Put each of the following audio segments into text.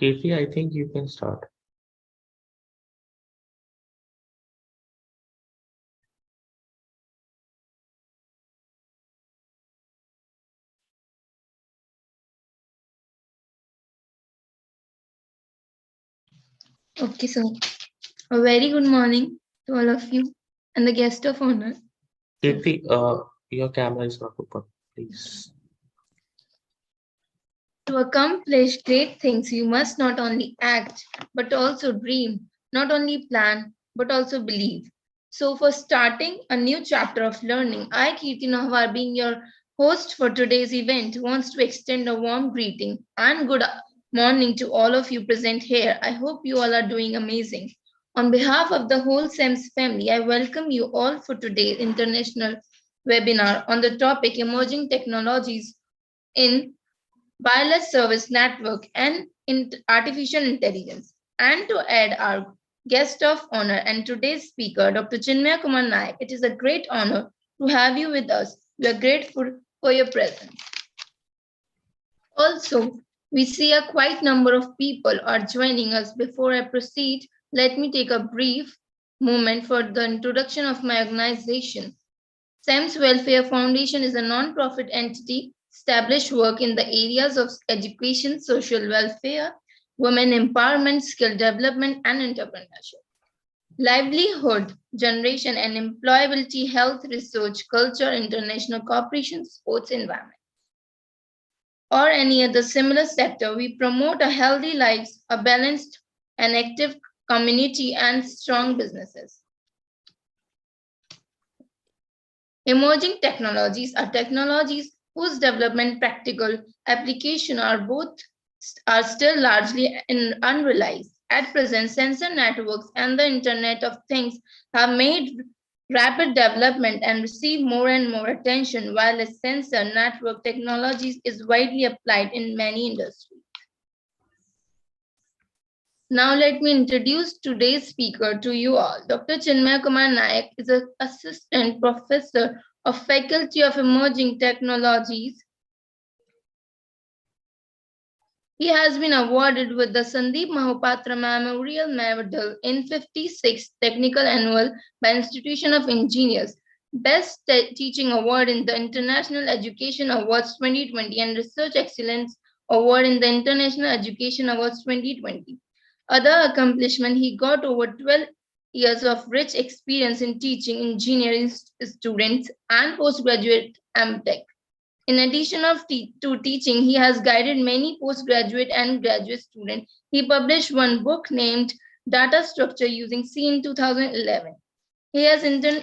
Casey, I think you can start. Okay, so a very good morning to all of you and the guest of honor. Casey, your camera is not open, please. To accomplish great things, you must not only act, but also dream, not only plan, but also believe. So, for starting a new chapter of learning, I, Kirti Nahwar, being your host for today's event, wants to extend a warm greeting and good morning to all of you present here. I hope you all are doing amazing. On behalf of the whole SEMS family, I welcome you all for today's international webinar on the topic Emerging Technologies in wireless service network and artificial intelligence. And to add our guest of honor and today's speaker, Dr. Chinmaya Kumar Naik, it is a great honor to have you with us. We are grateful for your presence. Also, we see a quite number of people are joining us. Before I proceed, let me take a brief moment for the introduction of my organization. SEMS Welfare Foundation is a non-profit entity established work in the areas of education, social welfare, women empowerment, skill development, and entrepreneurship, livelihood generation and employability, health, research, culture, international cooperation, sports, environment, or any other similar sector. We promote a healthy lives, a balanced and active community, and strong businesses. Emerging technologies are technologies whose development practical application are still largely unrealized. At present, sensor networks and the Internet of Things have made rapid development and receive more and more attention, while a sensor network technologies is widely applied in many industries. Now let me introduce today's speaker to you all. Dr. Chinmaya Kumar Naik is an assistant professor of Faculty of Emerging Technologies. He has been awarded with the Sandeep Mahopatra Memorial Medal in 56th Technical Annual by Institution of Engineers, Best Teaching Award in the International Education Awards 2020 and Research Excellence Award in the International Education Awards 2020. Other accomplishment, he got over 12 years of rich experience in teaching engineering students and postgraduate MTech. In addition to teaching, he has guided many postgraduate and graduate students. He published one book named Data Structure Using C in 2011. He has Indian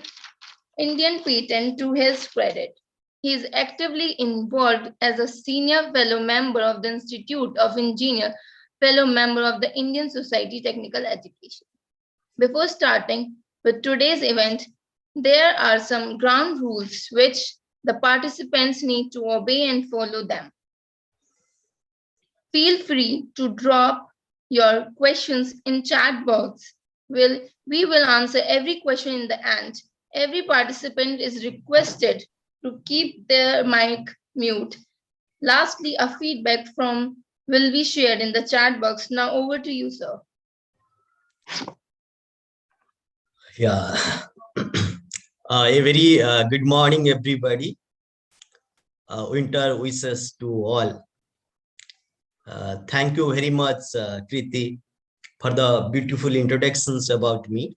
patent to his credit. He is actively involved as a senior fellow member of the Institute of Engineers, fellow member of the Indian Society Technical Education. Before starting with today's event, there are some ground rules which the participants need to obey and follow them. Feel free to drop your questions in chat box. We will answer every question in the end. Every participant is requested to keep their mic mute. Lastly, a feedback from will be shared in the chat box. Now over to you, sir. Yeah. A very good morning, everybody. Winter wishes to all. Thank you very much, Kriti, for the beautiful introductions about me.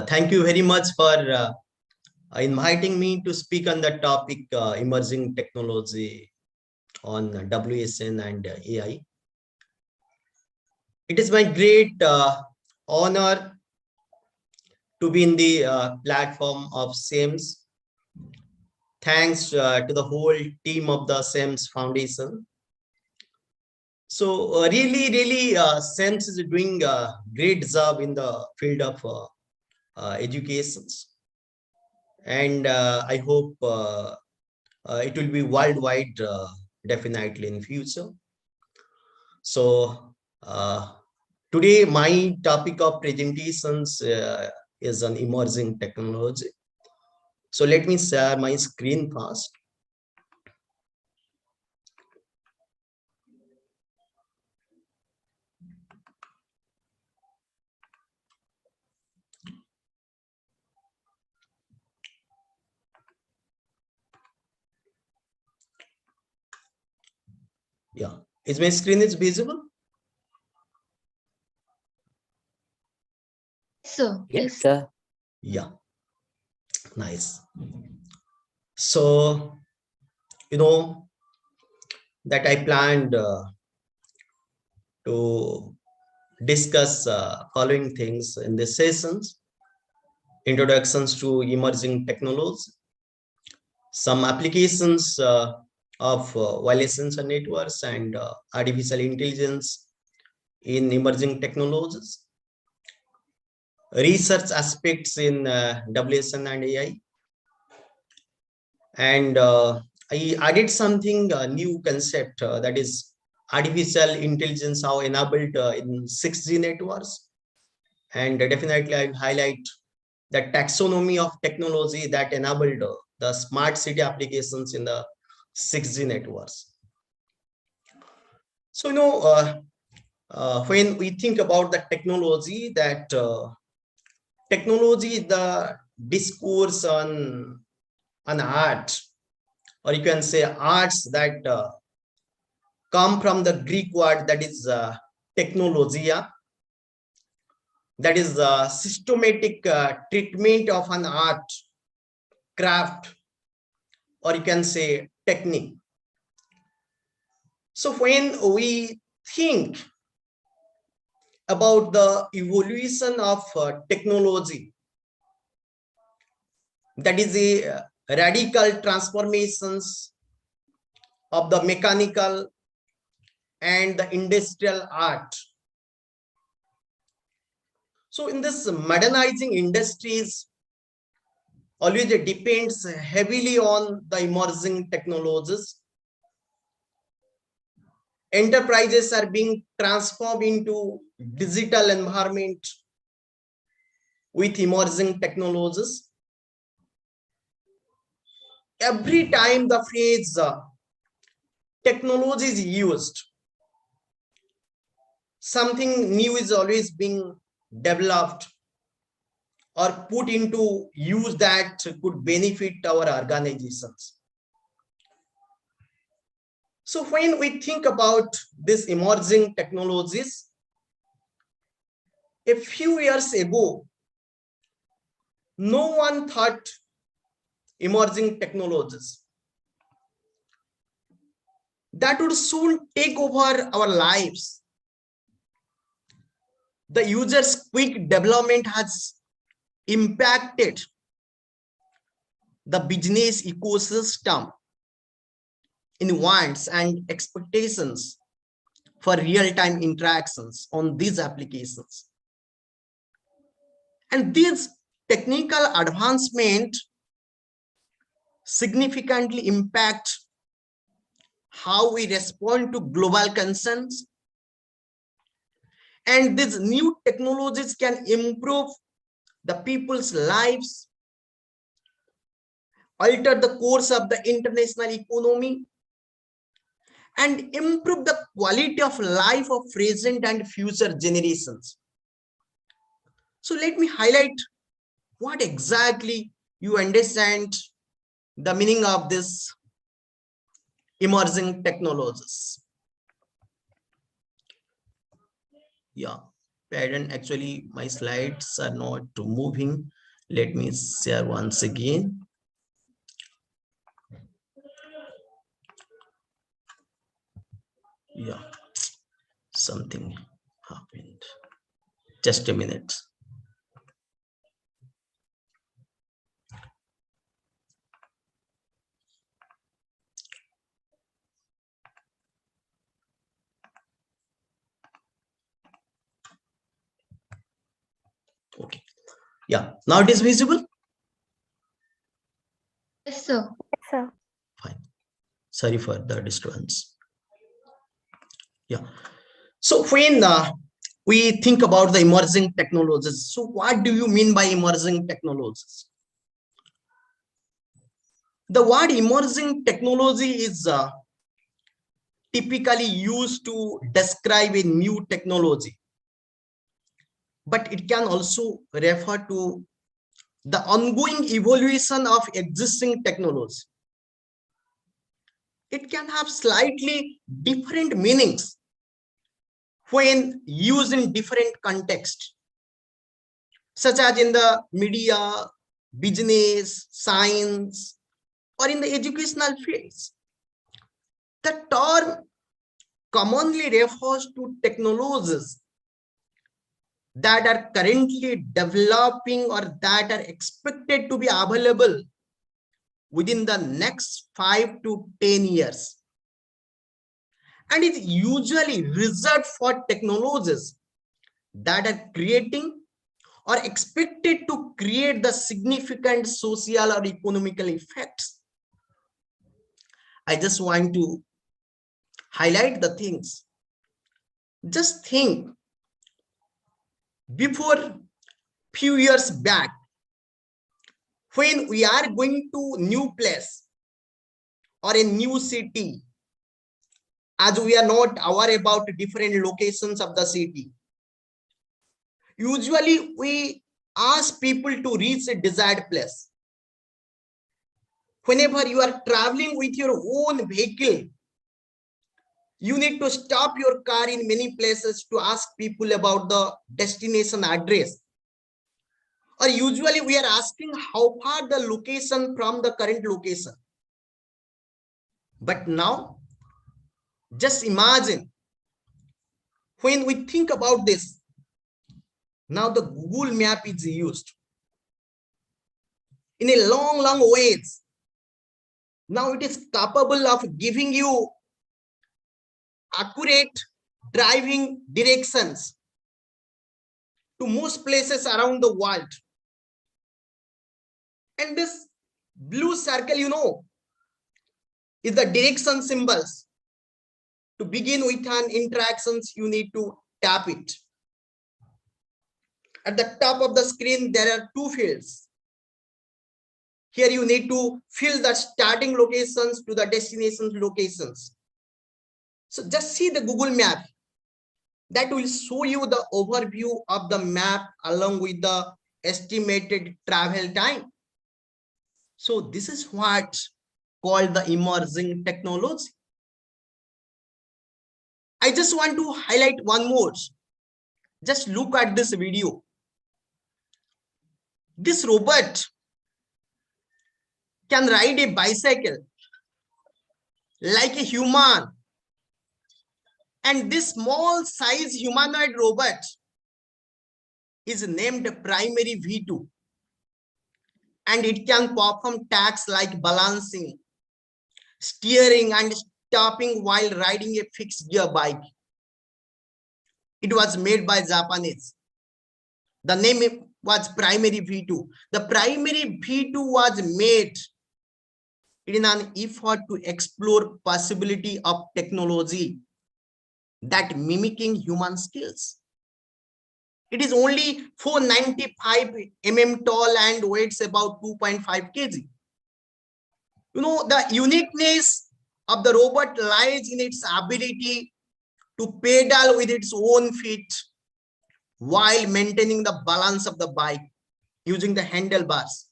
Thank you very much for inviting me to speak on the topic emerging technology on WSN and AI. It is my great honor to be in the platform of SEMS. Thanks to the whole team of the SEMS Foundation. So really, SEMS is doing a great job in the field of education. And I hope it will be worldwide definitely in future. So today my topic of presentations is an emerging technology. So let me share my screen first. Yeah. Is my screen is visible? So, Yes, sir. Yeah. Nice. So, you know, that I planned to discuss following things in this sessions: introductions to emerging technologies, some applications of wireless sensor networks and artificial intelligence in emerging technologies, research aspects in WSN and AI, and I added something new concept that is artificial intelligence, how enabled in 6G networks, and definitely I highlight the taxonomy of technology that enabled the smart city applications in the 6G networks. So, when we think about the technology, that technology is the discourse on an art, or you can say arts that come from the Greek word that is technologia, that is systematic treatment of an art, craft, or you can say technique. So when we think about the evolution of technology, that is a radical transformations of the mechanical and the industrial art. So in this modernizing industries, always it depends heavily on the emerging technologies. Enterprises are being transformed into digital environment with emerging technologies. Every time the phrase technology is used, something new is always being developed or put into use that could benefit our organizations. So when we think about these emerging technologies, a few years ago, no one thought emerging technologies that would soon take over our lives. The user's quick development has impacted the business ecosystem in wants and expectations for real-time interactions on these applications. And this technical advancement significantly impact how we respond to global concerns. And these new technologies can improve the people's lives, alter the course of the international economy, and improve the quality of life of present and future generations. So let me highlight what exactly you understand the meaning of this emerging technologies. Yeah, parent, actually my slides are not moving. Let me share once again. Yeah, something happened. Just a minute. Okay. Yeah, now it is visible. yes, sir. Fine. Sorry for the disturbance. Yeah. So when we think about the emerging technologies, so what do you mean by emerging technologies? The word emerging technology is typically used to describe a new technology, but it can also refer to the ongoing evolution of existing technology. it can have slightly different meanings when used in different contexts, such as in the media, business, science, or in the educational fields. The term commonly refers to technologies that are currently developing or that are expected to be available within the next 5 to 10 years. And it's usually reserved for technologies that are creating or expected to create the significant social or economical effects. I just want to highlight the things. Just think, before few years back, when we are going to new place or a new city, as we are not aware about different locations of the city, usually we ask people to reach a desired place. Whenever you are traveling with your own vehicle, you need to stop your car in many places to ask people about the destination address. Or usually we are asking how far the location from the current location. But now, just imagine, when we think about this, now the Google map is used in a long ways. Now it is capable of giving you accurate driving directions to most places around the world. And this blue circle, is the direction symbols. To begin with an interactions, you need to tap it. At the top of the screen, there are two fields. Here you need to fill the starting locations to the destination locations. So just see the Google map. That will show you the overview of the map along with the estimated travel time. So this is what called the emerging technology. I just want to highlight one more. Just look at this video. This robot can ride a bicycle like a human. And this small size humanoid robot is named Primary V2. And it can perform tasks like balancing, steering, and stopping while riding a fixed gear bike. It was made by Japanese. The name was Primary V2. The Primary V2 was made in an effort to explore possibility of technology that mimicking human skills. It is only 495 mm tall and weighs about 2.5 kg. The uniqueness of the robot lies in its ability to pedal with its own feet while maintaining the balance of the bike using the handlebars.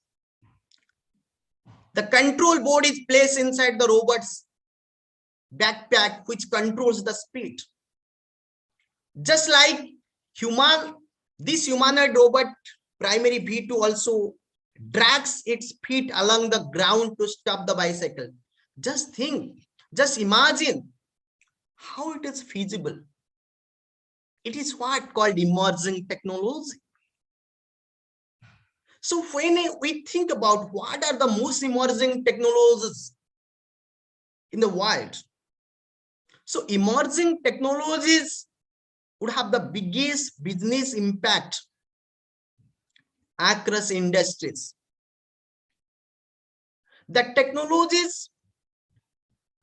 The control board is placed inside the robot's backpack, which controls the speed. Just like this humanoid robot, Primary V2, also drags its feet along the ground to stop the bicycle. Just think, just imagine how it is feasible. It is what called emerging technology. So when we think about what are the most emerging technologies in the world, so emerging technologies would have the biggest business impact across industries. The technologies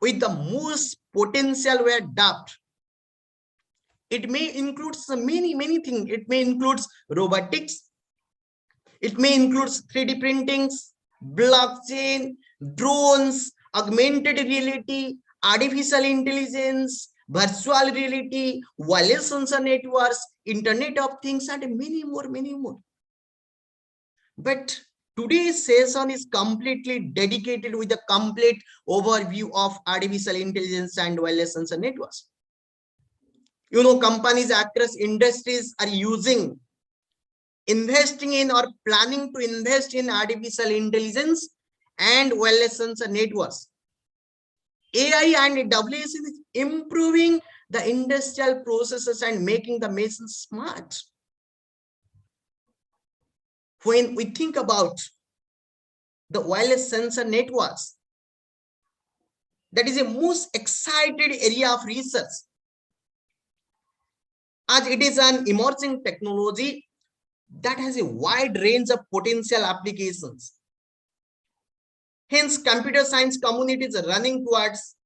with the most potential were adopted. It may include many things. It may include robotics. It may include 3D printings, blockchain, drones, augmented reality, artificial intelligence, virtual reality, wireless sensor networks, Internet of Things, and many more. But today's session is completely dedicated with a complete overview of artificial intelligence and wireless sensor networks. You know, companies across industries are investing in or planning to invest in artificial intelligence and wireless sensor networks. AI and WSN is improving the industrial processes and making the machines smart. When we think about the wireless sensor networks, that is a most excited area of research, as it is an emerging technology that has a wide range of potential applications. Hence, computer science community is running towards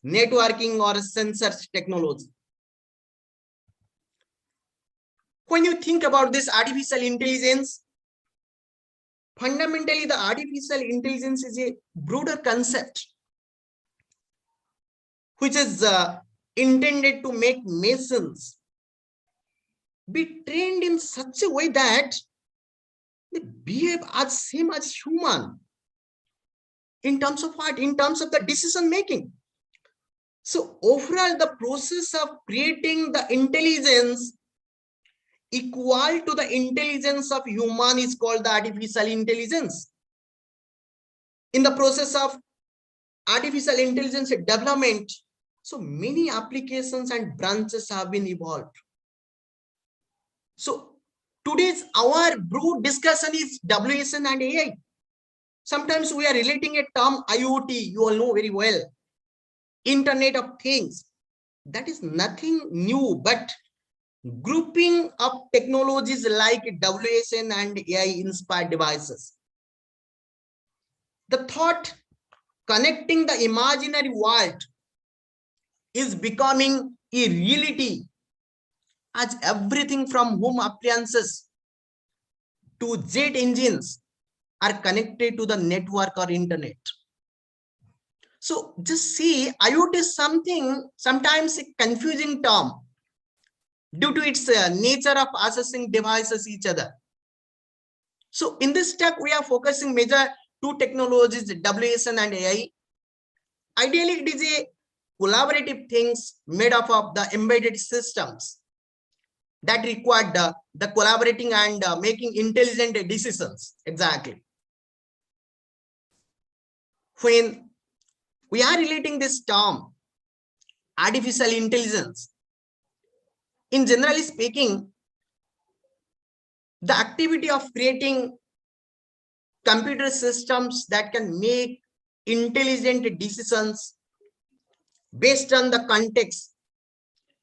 networking or sensors technology. When you think about this artificial intelligence, fundamentally the artificial intelligence is a broader concept which is intended to make machines be trained in such a way that they behave as same as human in terms of what? In terms of the decision making. So overall, the process of creating the intelligence equal to the intelligence of human is called the artificial intelligence. In the process of artificial intelligence development, so many applications and branches have been evolved. So today's our broad discussion is WSN and AI. Sometimes we are relating a term IoT, you all know very well, Internet of Things. That is nothing new, but grouping of technologies like WSN and AI inspired devices. The thought connecting the imaginary world is becoming a reality, as everything from home appliances to jet engines are connected to the network or internet. So just see, IoT is sometimes a confusing term due to its nature of accessing devices each other. So in this step, we are focusing major two technologies, WSN and AI. Ideally, it is a collaborative things made up of the embedded systems that require the collaborating and making intelligent decisions. Exactly. When we are relating this term, artificial intelligence, in generally speaking, the activity of creating computer systems that can make intelligent decisions based on the context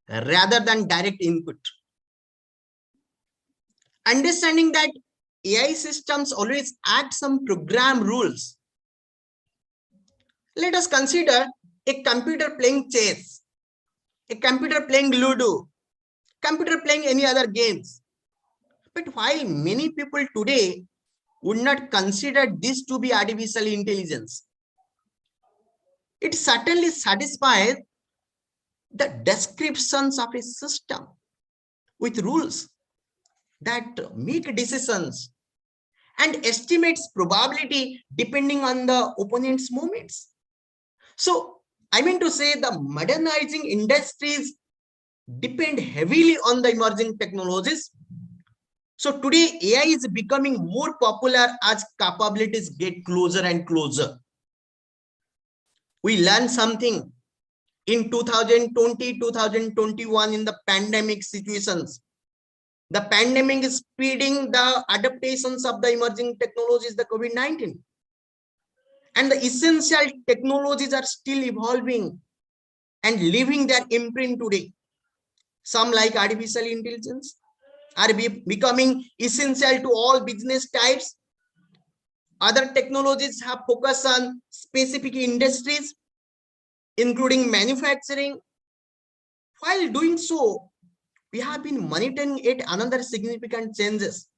rather than direct input. Understanding that AI systems always add some program rules. Let us consider a computer playing chess, a computer playing Ludo, computer playing any other games. But while many people today would not consider this to be artificial intelligence, it certainly satisfies the descriptions of a system with rules that make decisions and estimates probability depending on the opponent's movements. So I mean to say the modernizing industries depend heavily on the emerging technologies. So today AI is becoming more popular as capabilities get closer and closer. We learned something in 2020, 2021 in the pandemic situations. The pandemic is speeding the adaptations of the emerging technologies, the COVID-19. And the essential technologies are still evolving and leaving their imprint today. Some like artificial intelligence are becoming essential to all business types. Other technologies have focused on specific industries, including manufacturing. While doing so, we have been monitoring it another significant changes.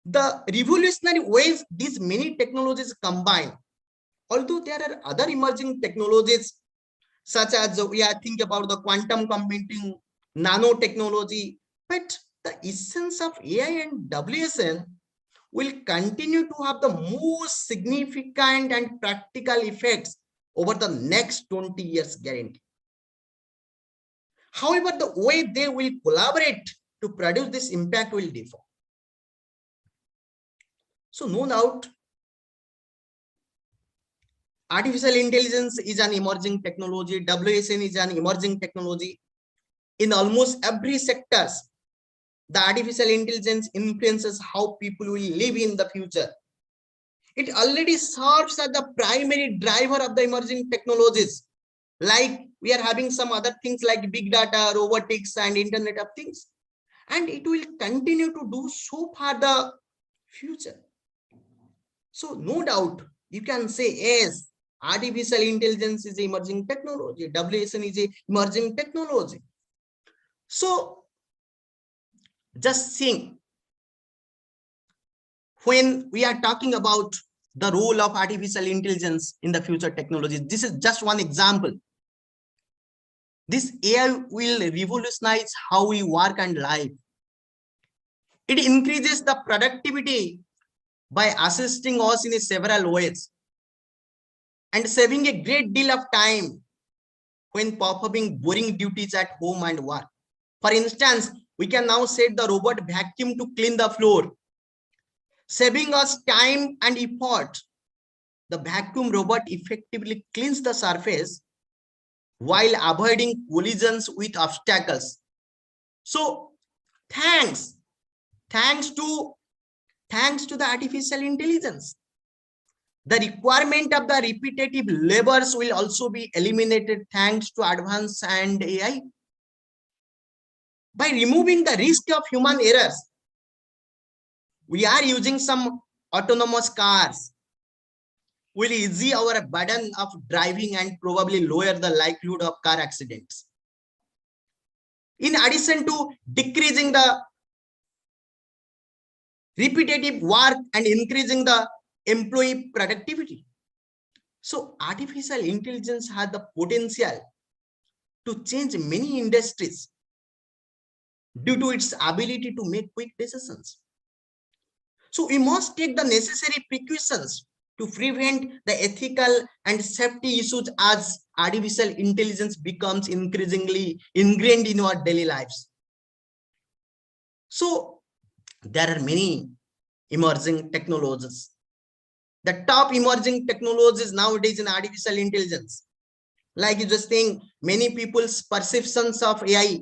The revolutionary ways these many technologies combine. Although there are other emerging technologies, such as we are thinking about the quantum computing, nanotechnology, but the essence of AI and WSN will continue to have the most significant and practical effects over the next 20 years guarantee. However, the way they will collaborate to produce this impact will differ. So no doubt, artificial intelligence is an emerging technology. WSN is an emerging technology. In almost every sectors, the artificial intelligence influences how people will live in the future. It already serves as the primary driver of the emerging technologies. Like we are having some other things like big data, robotics, and Internet of Things. And it will continue to do so for the future. So no doubt, you can say, yes, artificial intelligence is emerging technology. WSN is a emerging technology. So just think, when we are talking about the role of artificial intelligence in the future technologies, this is just one example. This AI will revolutionize how we work and live. It increases the productivity by assisting us in several ways and saving a great deal of time when performing boring duties at home and work. For instance, we can now set the robot vacuum to clean the floor, saving us time and effort. The vacuum robot effectively cleans the surface while avoiding collisions with obstacles. So thanks to the artificial intelligence, the requirement of the repetitive labors will also be eliminated thanks to advanced and AI. By removing the risk of human errors, we are using some autonomous cars, will ease our burden of driving and probably lower the likelihood of car accidents. In addition to decreasing the repetitive work and increasing the employee productivity. So artificial intelligence has the potential to change many industries due to its ability to make quick decisions. So we must take the necessary precautions to prevent the ethical and safety issues as artificial intelligence becomes increasingly ingrained in our daily lives. So there are many emerging technologies. The top emerging technologies nowadays in artificial intelligence, like you just think, many people's perceptions of AI,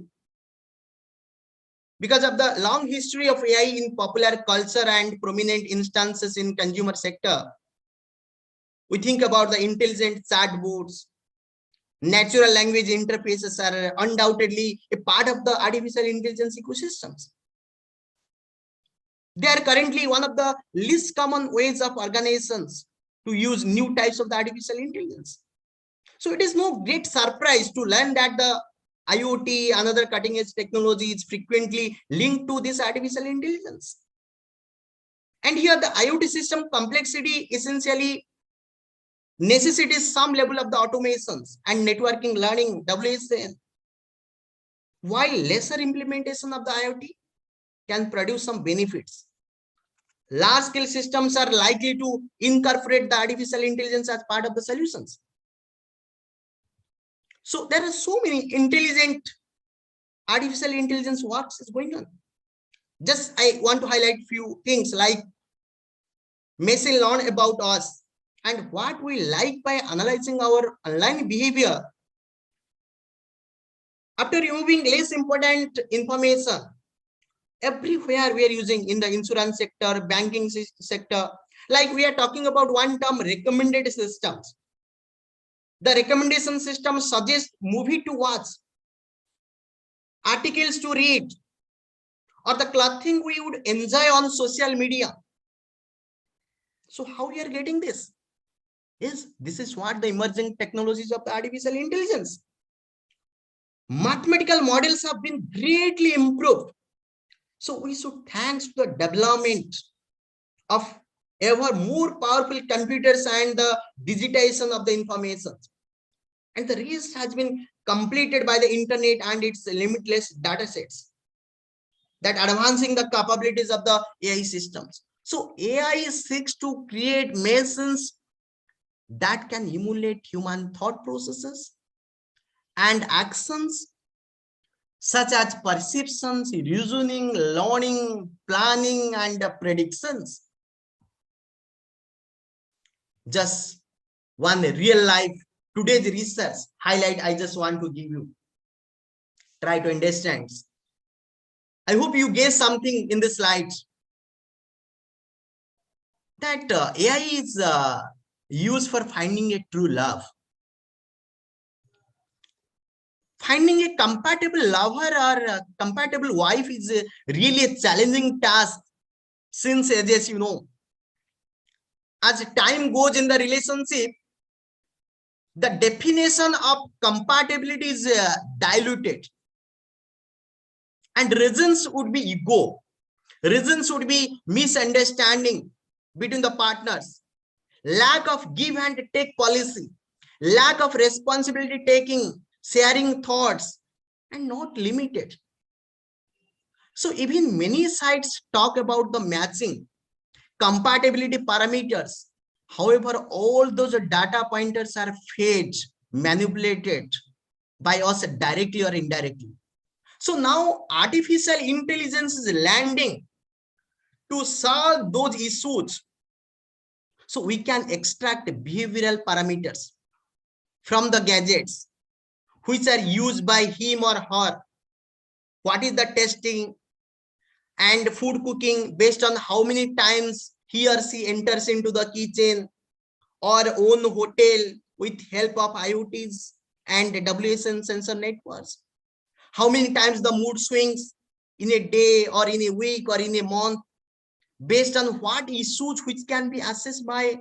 because of the long history of AI in popular culture and prominent instances in consumer sector. We think about the intelligent chatbots. Natural language interfaces are undoubtedly a part of the artificial intelligence ecosystems. They are currently one of the least common ways of organizations to use new types of the artificial intelligence. So it is no great surprise to learn that the IoT, another cutting edge technology, is frequently linked to this artificial intelligence. And here the IoT system complexity essentially necessitates some level of the automations and networking learning, WSN, while lesser implementation of the IoT can produce some benefits. Large scale systems are likely to incorporate the artificial intelligence as part of the solutions. So there are so many intelligent artificial intelligence works is going on. Just I want to highlight few things like machine learn about us and what we like by analyzing our online behavior. After removing less important information, everywhere we are using in the insurance sector, banking sector, like we are talking about one term, recommended systems. The recommendation system suggests movie to watch, articles to read, or the clothing we would enjoy on social media. So how we are getting this? Yes, this is what the emerging technologies of the artificial intelligence. Mathematical models have been greatly improved. So we should thanks to the development of ever more powerful computers and the digitization of the information. And the rest has been completed by the internet and its limitless data sets that advancing the capabilities of the AI systems. So AI seeks to create machines that can emulate human thought processes and actions such as perceptions, reasoning, learning, planning, and predictions. Just one real life today's research highlight I just want to give you. Try to understand. I hope you get something in the slides. That AI is used for finding a true love. Finding a compatible lover or a compatible wife is really a challenging task since, as you know, as time goes in the relationship, the definition of compatibility is diluted. And reasons would be ego. Reasons would be misunderstanding between the partners, lack of give and take policy, lack of responsibility taking, sharing thoughts, and not limited. So even many sites talk about the matching, compatibility parameters. However, all those data pointers are fed, manipulated by us directly or indirectly. So now artificial intelligence is landing to solve those issues. So we can extract behavioral parameters from the gadgets which are used by him or her. What is the testing and food cooking based on how many times he or she enters into the kitchen or own hotel with help of IoTs and WSN sensor networks. How many times the mood swings in a day or in a week or in a month based on what issues which can be assessed by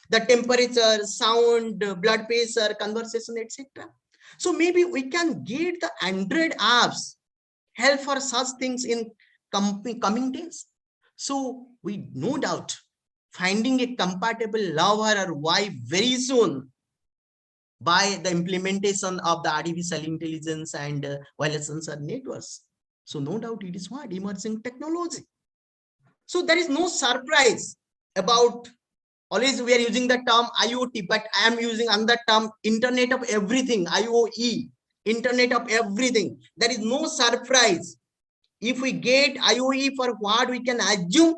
the temperature, sound, blood pressure, conversation, etc. So maybe we can get the Android apps help for such things in coming days. So we no doubt finding a compatible lover or wife very soon by the implementation of the artificial intelligence and wireless sensor networks. So no doubt it is what emerging technology. So there is no surprise about, always we are using the term IoT, but I am using another term Internet of Everything, IoE, Internet of Everything. There is no surprise if we get IoE for what we can assume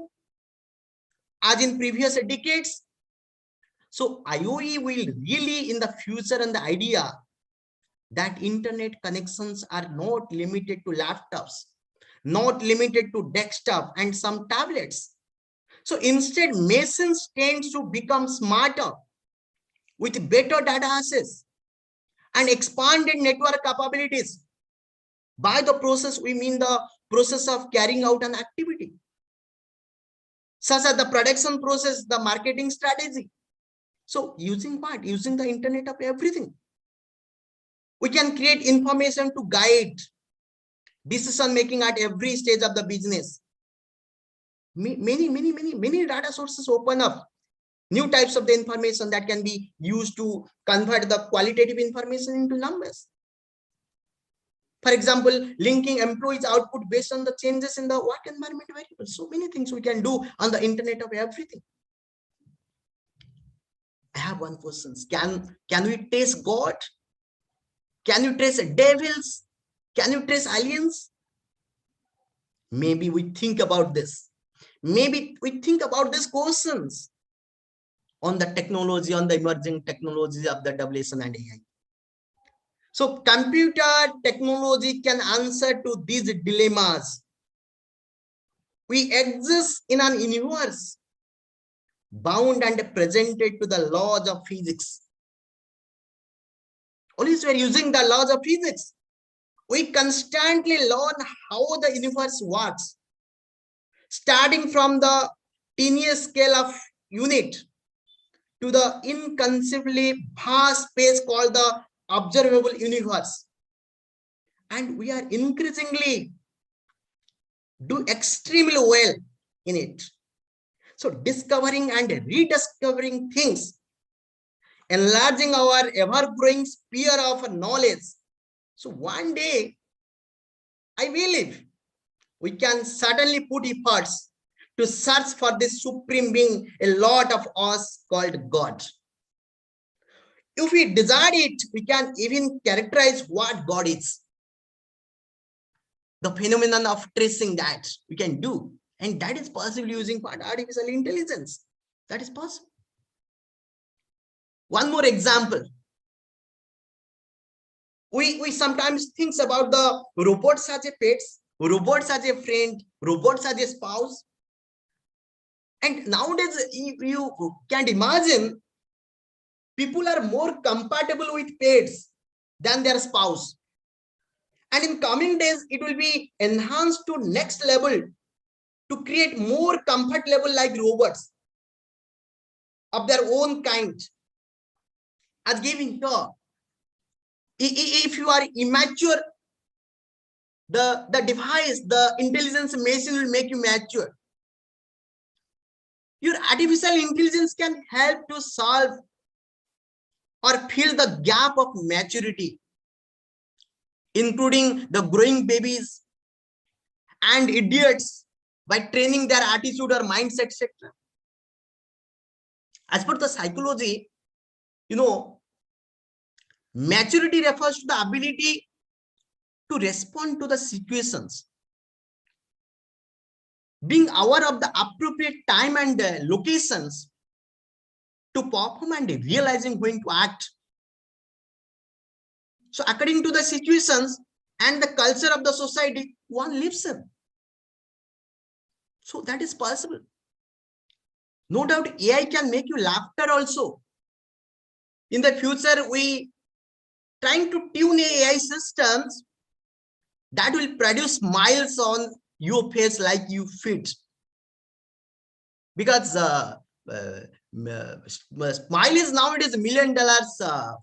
as in previous decades. So IoE will really in the future, and the idea that internet connections are not limited to laptops, not limited to desktop and some tablets. So instead, machines tend to become smarter with better data access and expanded network capabilities. By the process, we mean the process of carrying out an activity, such as the production process, the marketing strategy. So using what? Using the Internet of Everything. We can create information to guide decision making at every stage of the business. Many data sources open up new types of the information that can be used to convert the qualitative information into numbers. For example, linking employees' output based on the changes in the work environment variables. So many things we can do on the Internet of Everything. I have one question. Can we trace God? Can you trace devils? Can you trace aliens? Maybe we think about this. Maybe we think about these questions on the technology, on the emerging technologies of the WSN and AI. So computer technology can answer to these dilemmas. We exist in an universe bound and presented to the laws of physics. Always we are using the laws of physics. We constantly learn how the universe works, starting from the tiniest scale of unit to the inconceivably vast space called the observable universe. And we are increasingly do extremely well in it. So discovering and rediscovering things, enlarging our ever-growing sphere of knowledge. So one day, I believe we can certainly put efforts to search for this supreme being, a lot of us called God. If we desire it, we can even characterize what God is. The phenomenon of tracing that we can do, and that is possible using artificial intelligence. That is possible. One more example. We sometimes think about the robots as a pets, robots as a friend, robots as a spouse. And nowadays, you can't imagine, people are more compatible with pets than their spouse. And in coming days, it will be enhanced to next level to create more comfort level like robots of their own kind. As giving here, if you are immature, the device, the intelligence machine will make you mature. Your artificial intelligence can help to solve or fill the gap of maturity, including the growing babies and idiots, by training their attitude or mindset, etc. As per the psychology, maturity refers to the ability to respond to the situations, being aware of the appropriate time and locations to perform, and realizing when to act. So according to the situations and the culture of the society, one lives in. So that is possible. No doubt AI can make you laughter also. In the future, we trying to tune AI systems that will produce smiles on your face like you fit. Because smile is nowadays $1 million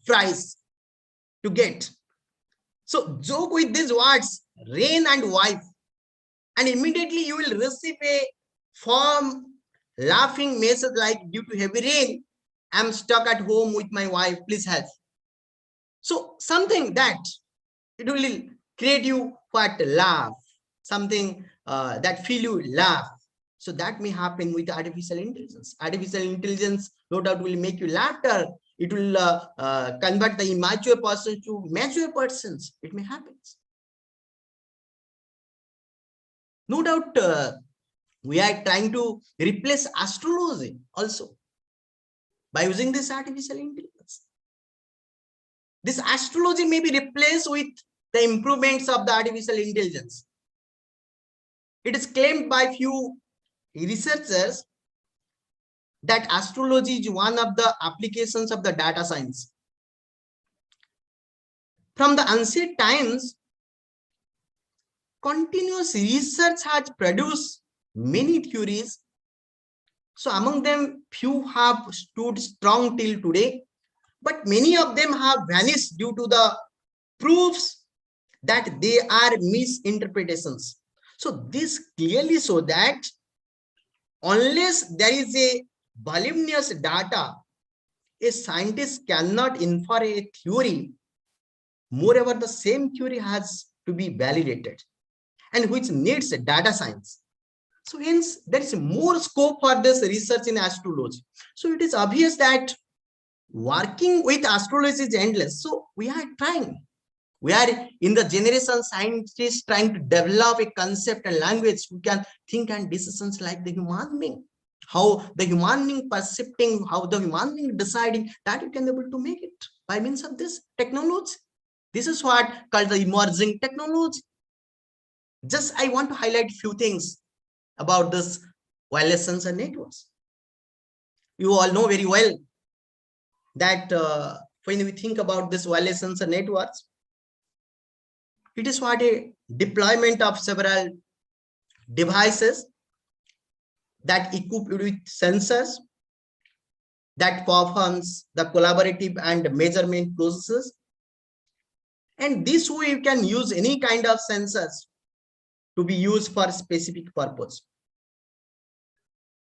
price to get. So joke with these words, rain and wife, and immediately you will receive a firm laughing message like, due to heavy rain, I'm stuck at home with my wife, please help. So something that it will create you what laugh, something that feel you laugh. So that may happen with artificial intelligence. Artificial intelligence no doubt will make you laughter. It will convert the immature person to mature persons. It may happen. No doubt we are trying to replace astrology also by using this artificial intelligence. This astrology may be replaced with the improvements of the artificial intelligence. It is claimed by few researchers that astrology is one of the applications of the data science. From the ancient times, continuous research has produced many theories. So among them, few have stood strong till today, but many of them have vanished due to the proofs that they are misinterpretations. So this clearly shows that unless there is a voluminous data, a scientist cannot infer a theory. Moreover, the same theory has to be validated, and which needs data science. So hence, there is more scope for this research in astrology. So it is obvious that working with astrology is endless. So we are trying. We are in the generation scientists trying to develop a concept and language who can think and decisions like the human being. How the human being percepting, how the human being deciding, that you can be able to make it by means of this technology. This is what called the emerging technology. Just I want to highlight few things about this wireless sensor networks. You all know very well that when we think about this wireless sensor networks, it is what a deployment of several devices that equipped with sensors that performs the collaborative and measurement processes. And this way you can use any kind of sensors to be used for specific purpose.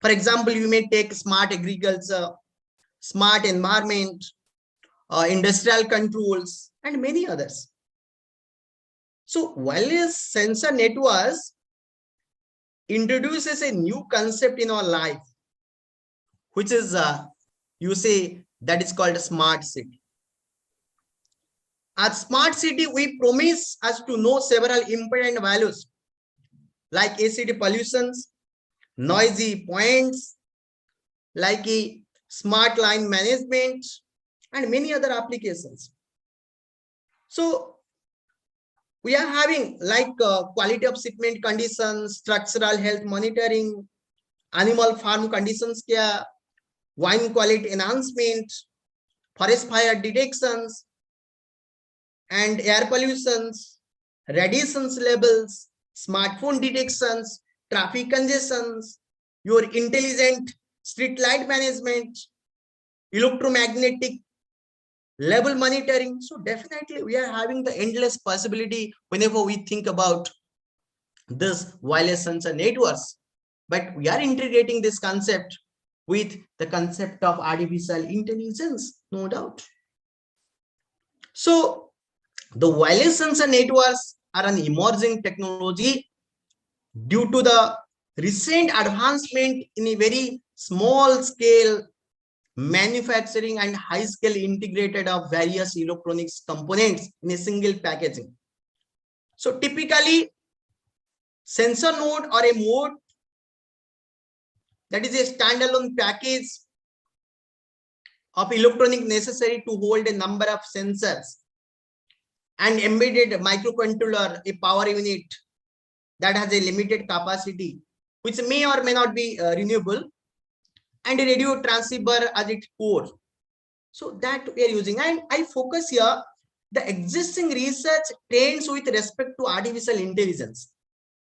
For example, you may take smart agriculture, smart environment, industrial controls, and many others. So wireless sensor networks introduces a new concept in our life, which is, you say, that is called a smart city. At smart city, we promise us to know several important values like acid pollutions, noisy points, like a smart line management, and many other applications. So we are having like quality of shipment conditions, structural health monitoring, animal farm conditions care, wine quality enhancement, forest fire detections, and air pollutions, radiations levels, smartphone detections, traffic congestions, your intelligent street light management, electromagnetic level monitoring. So definitely we are having the endless possibility whenever we think about this wireless sensor networks. But we are integrating this concept with the concept of artificial intelligence, no doubt. So the wireless sensor networks are an emerging technology due to the recent advancement in a very small scale manufacturing and high scale integrated of various electronics components in a single packaging. So typically sensor node or a mode, that is a standalone package of electronic necessary to hold a number of sensors and embedded microcontroller, a power unit that has a limited capacity, which may or may not be renewable, and a radio transceiver as its core. So that we are using, and I focus here the existing research trends with respect to artificial intelligence.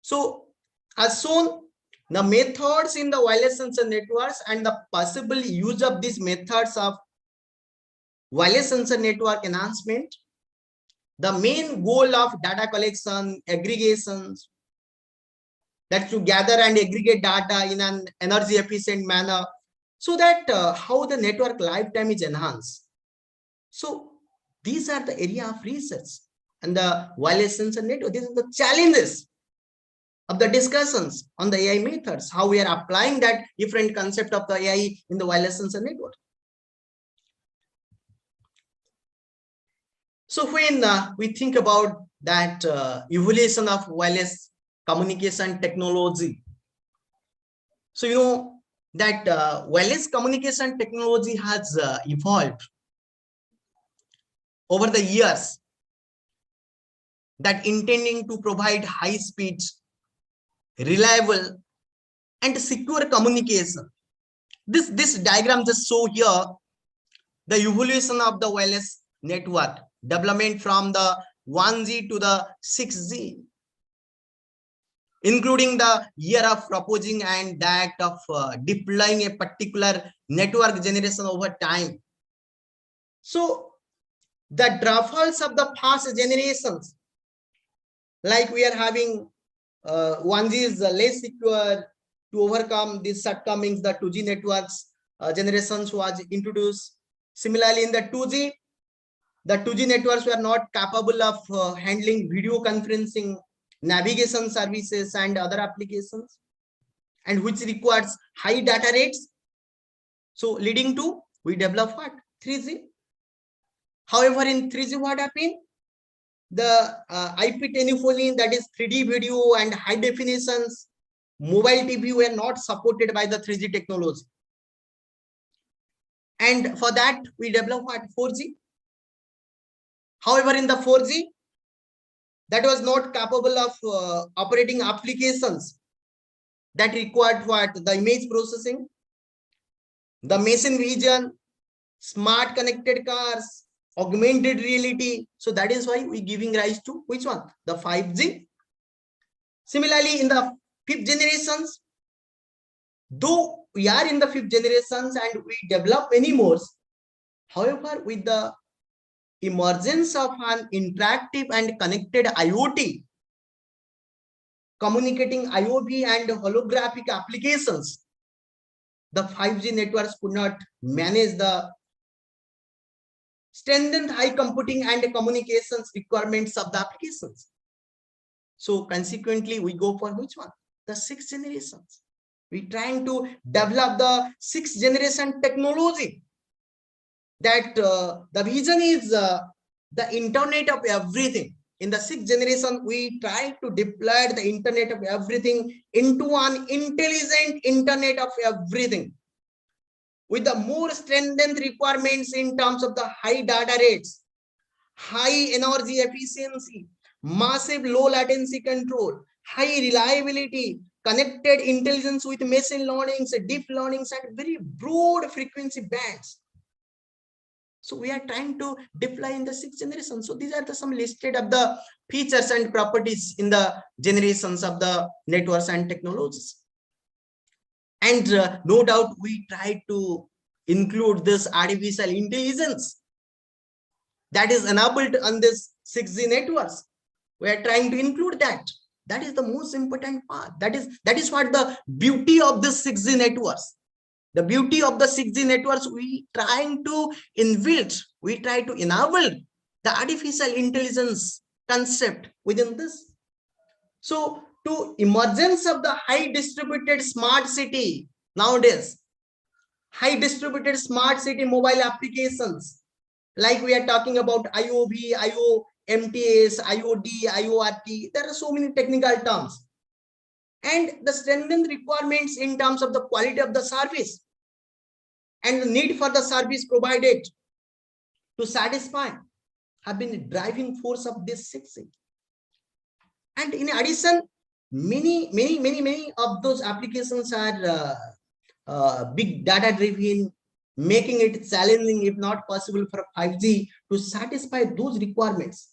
So as shown, the methods in the wireless sensor networks and the possible use of these methods of wireless sensor network enhancement, the main goal of data collection, aggregations, that to gather and aggregate data in an energy efficient manner, so that how the network lifetime is enhanced. So these are the area of research and the wireless sensor network. These are the challenges of the discussions on the AI methods, how we are applying that different concept of the AI in the wireless sensor network. So when we think about that evolution of wireless communication technology, so you know that wireless communication technology has evolved over the years, that intending to provide high speed, reliable, and secure communication. This diagram just show here the evolution of the wireless network development from the 1G to the 6G, including the year of proposing and that of deploying a particular network generation over time. So the downfalls of the past generations, like we are having 1G is less secure. To overcome these shortcomings, the 2G networks generations was introduced. Similarly, in the 2G, the 2G networks were not capable of handling video conferencing, navigation services, and other applications, and which requires high data rates. So leading to we develop what? 3G. However, in 3G, what happened? The IP telephony, that is 3D video and high definitions, mobile TV were not supported by the 3G technology. And for that, we developed what? 4G. However, in the 4G, that was not capable of operating applications that required what? The image processing, the machine vision, smart connected cars, augmented reality. So that is why we giving rise to which one? The 5G. Similarly, in the 5th generations, though we are in the 5th generations and we develop many more, however, with the emergence of an interactive and connected IoT, communicating IoT and holographic applications, the 5G networks could not manage the strengthened high computing and communications requirements of the applications. So consequently, we go for which one? The the sixth generations. We're trying to develop the sixth generation technology. That the vision is the internet of everything. In the sixth generation, we try to deploy the internet of everything into an intelligent internet of everything, with the more strengthened requirements in terms of the high data rates, high energy efficiency, massive low latency control, high reliability, connected intelligence with machine learnings, deep learnings, and very broad frequency bands. So we are trying to deploy in the sixth generation. So these are the some listed of the features and properties in the generations of the networks and technologies. And no doubt we try to include this artificial intelligence that is enabled on this 6G networks. We are trying to include that. That is the most important part. That is what the beauty of this 6G networks. The beauty of the 6G networks, we trying to inbuild, we try to enable the artificial intelligence concept within this. So to emergence of the high distributed smart city nowadays, high distributed smart city mobile applications, like we are talking about IOV, IOMTS, IOD, IORT, there are so many technical terms. And the strengthened requirements in terms of the quality of the service and the need for the service provided to satisfy have been the driving force of this 6G. And in addition, many of those applications are big data driven, making it challenging, if not possible, for 5G to satisfy those requirements.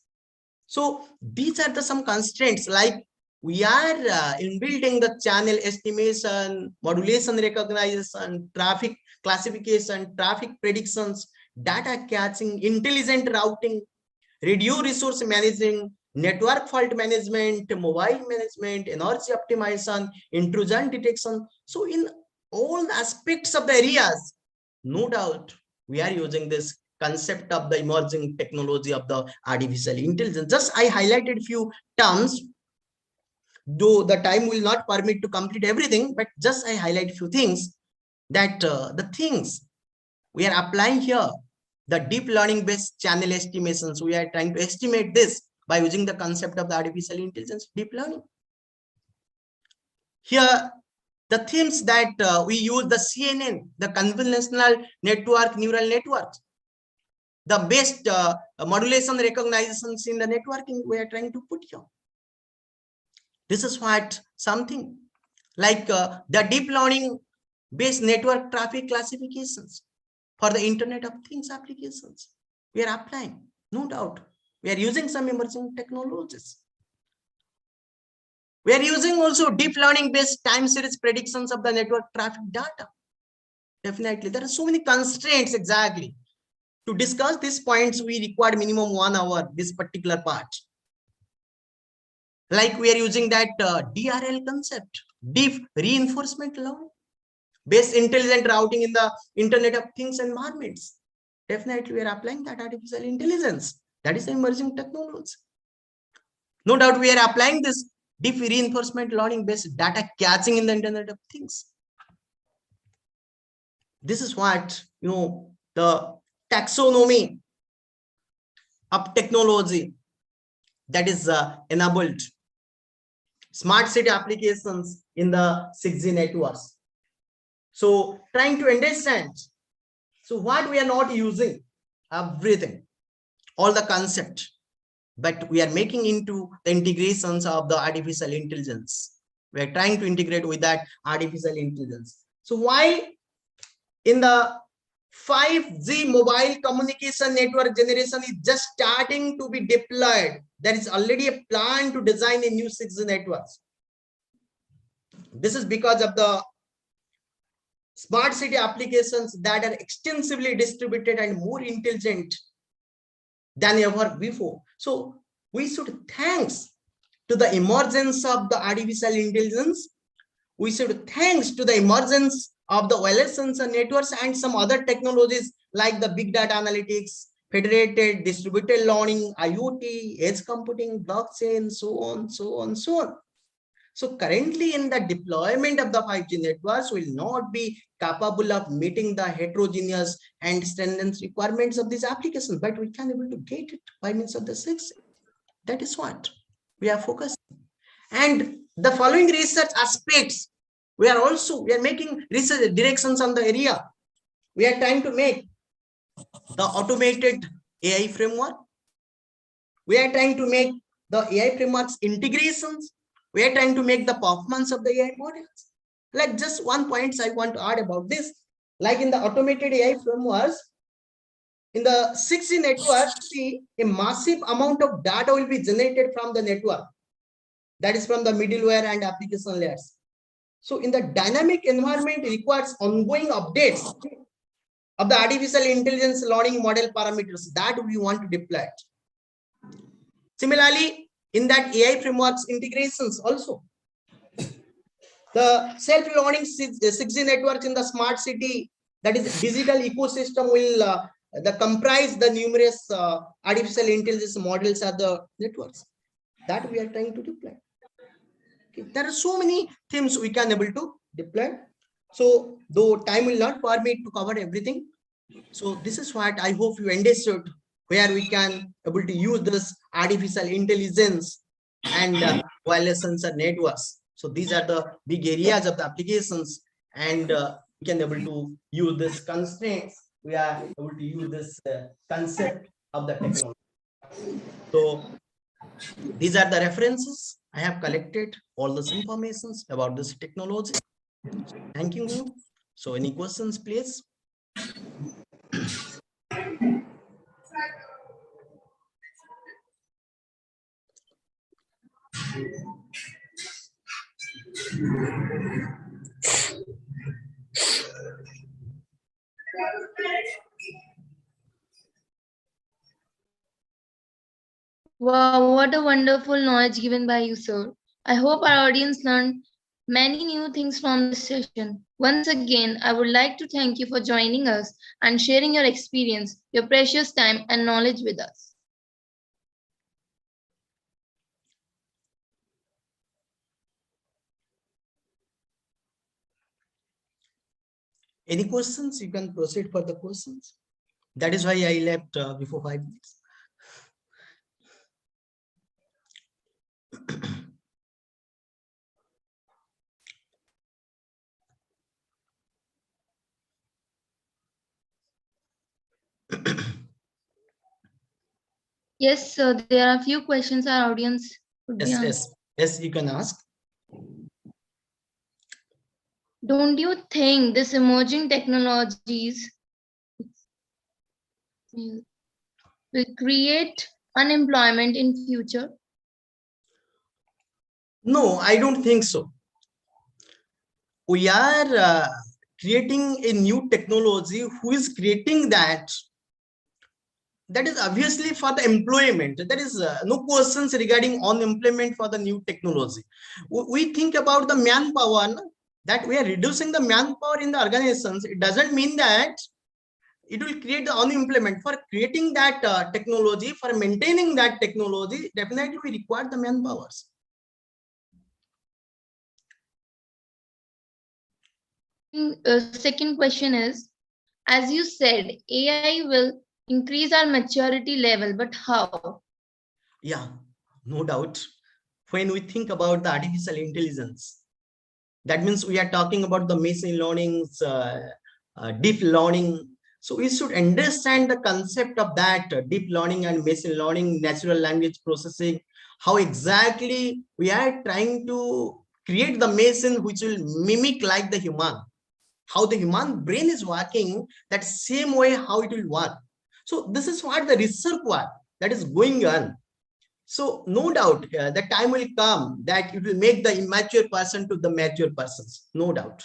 So these are the some constraints, like we are inbuilding the channel estimation, modulation recognition, traffic classification, traffic predictions, data catching, intelligent routing, radio resource managing, network fault management, mobile management, energy optimization, intrusion detection. So in all aspects of the areas, no doubt we are using this concept of the emerging technology of the artificial intelligence. Just I highlighted few terms, though the time will not permit to complete everything, but just I highlight few things that the things we are applying here, the deep learning based channel estimations, we are trying to estimate this by using the concept of the artificial intelligence, deep learning. Here, the themes that we use the CNN, the convolutional network, neural networks, the best modulation recognitions in the networking we are trying to put here. This is what something like the deep learning based network traffic classifications for the Internet of Things applications we are applying. No doubt we are using some emerging technologies. We are using also deep learning based time series predictions of the network traffic data. Definitely there are so many constraints. Exactly, to discuss these points we require minimum 1 hour, this particular part. Like we are using that DRL concept, deep reinforcement learning based intelligent routing in the Internet of Things environments. Definitely we are applying that artificial intelligence. That is the emerging technology. No doubt we are applying this deep reinforcement learning based data catching in the Internet of Things. This is what, you know, the taxonomy of technology that is enabled smart city applications in the 6G networks. So trying to understand, so what we are not using, everything, all the concept, but we are making into the integrations of the artificial intelligence. We are trying to integrate with that artificial intelligence. So while in the 5G mobile communication network generation is just starting to be deployed, there is already a plan to design a new 6G networks. This is because of the smart city applications that are extensively distributed and more intelligent than ever before. So we should, thanks to the emergence of the artificial intelligence, we should thanks to the emergence of the wireless sensor networks and some other technologies like the big data analytics, federated distributed learning, IoT, edge computing, blockchain, so on. So currently in the deployment of the 5G networks will not be capable of meeting the heterogeneous and stringent requirements of these applications, but we can able to get it by means of the 6. That is what we are focusing. And the following research aspects, we are making research directions on the area. We are trying to make the automated AI framework. We are trying to make the AI frameworks integrations. We are trying to make the performance of the AI models. Like just one point I want to add about this. Like in the automated AI frameworks, in the 6G network, see a massive amount of data will be generated from the network. That is from the middleware and application layers. So in the dynamic environment, it requires ongoing updates of the artificial intelligence learning model parameters that we want to deploy. Similarly, in that AI frameworks integrations also, the self-learning 6G networks in the smart city, that is digital ecosystem, will comprise the numerous artificial intelligence models at the networks that we are trying to deploy. Okay. There are so many themes we can able to deploy. So though time will not permit to cover everything, so this is what I hope you understood, where we can able to use this artificial intelligence and wireless sensor networks. So these are the big areas of the applications, and we can able to use this constraints. We are able to use this concept of the technology. So these are the references. I have collected all this informations about this technology. Thank you. So any questions, please? Wow, what a wonderful knowledge given by you, sir. I hope our audience learned many new things from this session. Once again, I would like to thank you for joining us and sharing your experience, your precious time and knowledge with us. Any questions? You can proceed for the questions. That is why I left before 5 minutes. Yes, sir, there are a few questions our audience would be answering. Yes, you can ask. Don't you think this emerging technologies will create unemployment in future? No, I don't think so. We are creating a new technology. Who is creating that? That is obviously for the employment. There is no questions regarding unemployment for the new technology. We think about the manpower, that we are reducing the manpower in the organizations. It doesn't mean that it will create the unemployment. For creating that technology, for maintaining that technology, definitely we require the manpowers. Second question is, as you said, AI will increase our maturity level, but how? Yeah, no doubt. When we think about the artificial intelligence, that means we are talking about the machine learning, deep learning. So we should understand the concept of that deep learning and machine learning, natural language processing, how exactly we are trying to create the machine which will mimic like the human, how the human brain is working, that same way how it will work. So this is what the research work that is going on. So no doubt the time will come that it will make the immature person to the mature persons, no doubt.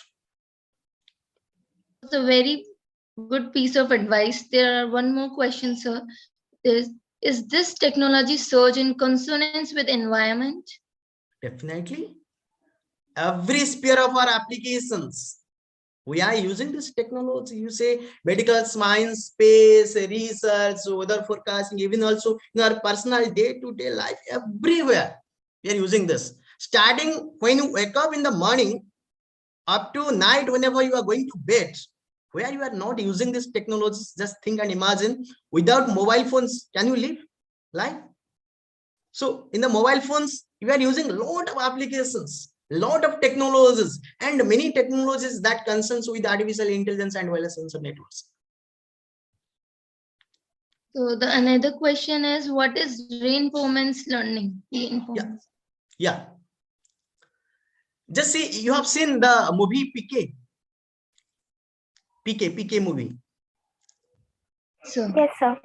It's a very good piece of advice. There are one more question, sir. Is this technology surge in consonance with environment? Definitely. Every sphere of our applications, we are using this technology. You say medical science, space, research, weather forecasting, even also in our personal day-to-day life, everywhere we are using this. Starting when you wake up in the morning up to night, whenever you are going to bed, where you are not using these technologies, just think and imagine, without mobile phones, can you live life? So in the mobile phones, you are using a lot of applications, lot of technologies, and many technologies that concerns with artificial intelligence and wireless sensor networks. So the another question is, what is reinforcement learning? Yeah. Just see, you have seen the movie PK movie. So Yes, sir.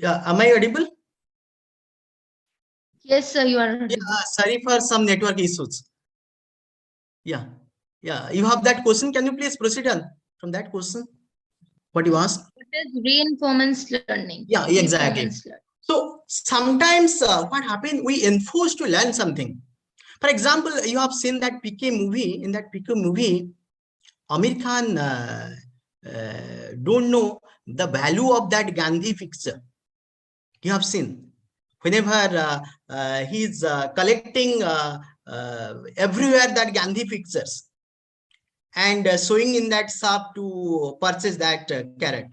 Yeah, am I audible? yes, sir, you are Yeah, audible. sorry for some network issues. Yeah, you have that question. Can you please proceed on from that question? What you asked? What is reinforcement learning? Yeah, exactly. Reinforcement learning. So sometimes what happens, we enforce to learn something. For example, you have seen that PK movie. In that PK movie, Amir Khan don't know the value of that Gandhi fixture. You have seen whenever he's collecting everywhere that Gandhi fixtures and showing in that shop to purchase that carrot.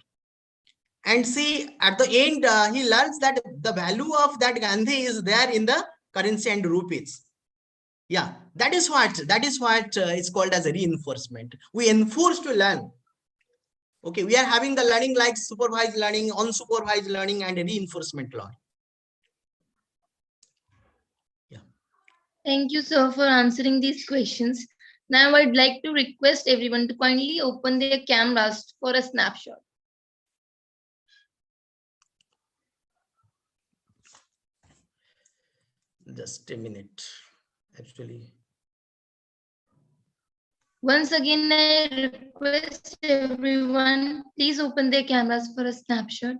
And see, at the end, he learns that the value of that Gandhi is there in the currency and rupees. Yeah, that is what is called as a reinforcement. We enforce to learn. Okay, we are having the learning like supervised learning, unsupervised learning, and reinforcement learning. Yeah. Thank you, sir, for answering these questions. Now I'd like to request everyone to kindly open their cameras for a snapshot. Just a minute, actually. Once again, I request everyone, please open their cameras for a snapshot.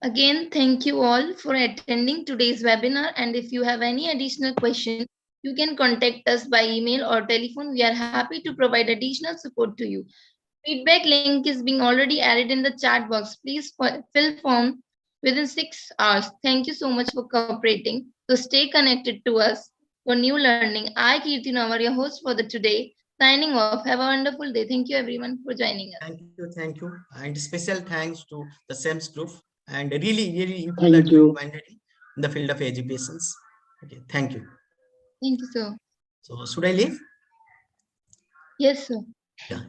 Again, thank you all for attending today's webinar. And if you have any additional questions, you can contact us by email or telephone. We are happy to provide additional support to you. Feedback link is being already added in the chat box. Please fill form within 6 hours. Thank you so much for cooperating. So stay connected to us for new learning. I, Kirti Nawar, your host for the today, signing off. Have a wonderful day. Thank you everyone for joining us. Thank you. And special thanks to the SAMS group and really you Thank that you. humanity in the field of education. Okay, thank you. Thank you, sir. So should I leave? Yes, sir. Yeah.